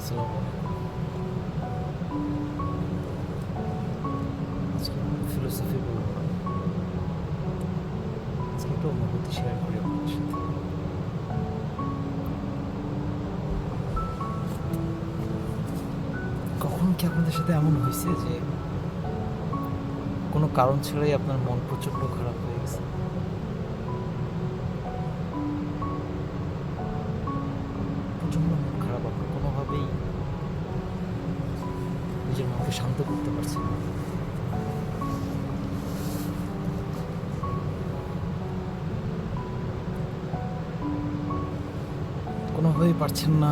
আসসালামু আলাইকুম। আজকে ফিলোসফি বলবো না, আজকে একটা অনুভূতি শেয়ার করি আপনাদের সাথে। কখনো কি আপনাদের সাথে এমন হয়েছে যে কোনো কারণ ছাড়াই আপনার মন প্রচণ্ড খারাপ হয়ে গেছে? প্রচণ্ড মন খারাপ, আপনি কোনোভাবেই নিজের মনকে শান্ত করতে পারছেন না। কোনোভাবেই পারছেন না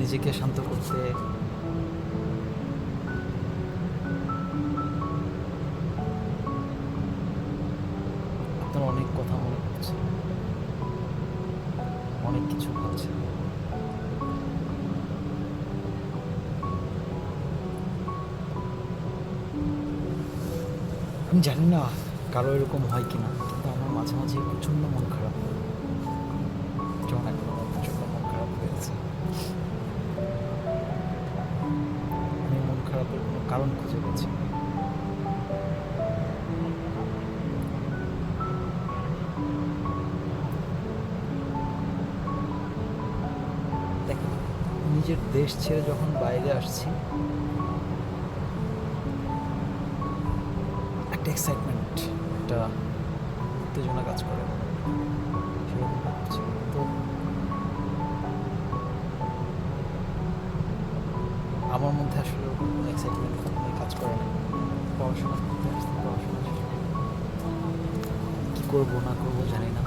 নিজেকে শান্ত করতে। আপনার অনেক কথা মনে পড়ছে, অনেক কিছু ভাবছেন। আমি জানি না কারো এরকম হয় কিনা, কিন্তু আমার মাঝে মাঝে প্রচণ্ড মন খারাপ হয়। যখন এখন আমার প্রচণ্ড মন খারাপ হয়েছে, আমি মন খারাপের কোনো কারণ খুঁজে পেয়েছি। দেখেন, নিজের দেশ ছেড়ে যখন বাইরে আসছি, একটা এক্সাইটমেন্ট, একটা উত্তেজনা কাজ করে, সেরকম হচ্ছে। তো আমার মধ্যে আসলে এক্সাইটমেন্ট কখনোই কাজ করে না। পড়াশোনা করতে আসছি, পড়াশোনা শেষ করে কী করবো না করবো জানি না,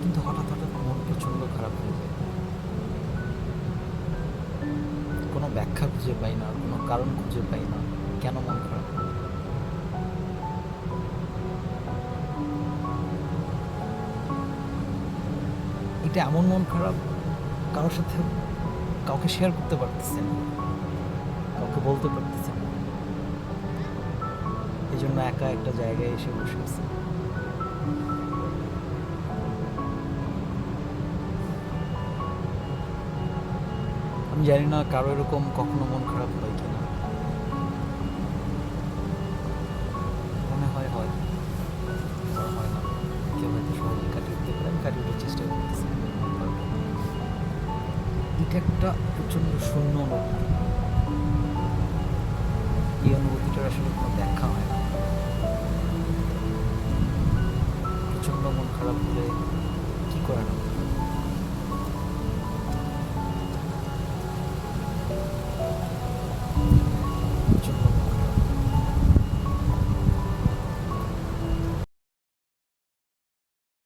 কিন্তু হঠাৎ হঠাৎ মন প্রচণ্ড খারাপ হয়ে যায়। কোনো ব্যাখ্যা খুঁজে পাই না, কোনো কারণ খুঁজে পাই না কেন মন খারাপ। এটা এমন মন খারাপ, কারোর সাথে কাউকে শেয়ার করতে পারতেছে না, কাউকে বলতে পারতেছে না। এই জন্য একা একটা জায়গায় এসে বসে আছে। আমি জানি না কারো এরকম কখনো মন খারাপ হয় কিনা, মনে হয় হয়, আবার হয় না। কেউ হয়তো সহজে কাটিয়ে উঠতে পারে, আমি কাটিয়ে ওঠার চেষ্টা করতেছি। এটা একটা প্রচণ্ড শূন্য অনুভূতি। এই অনুভূতিটার আসলে কোনো ব্যাখ্যা হয় না। প্রচণ্ড মন খারাপ হলে কী করেন আপনি?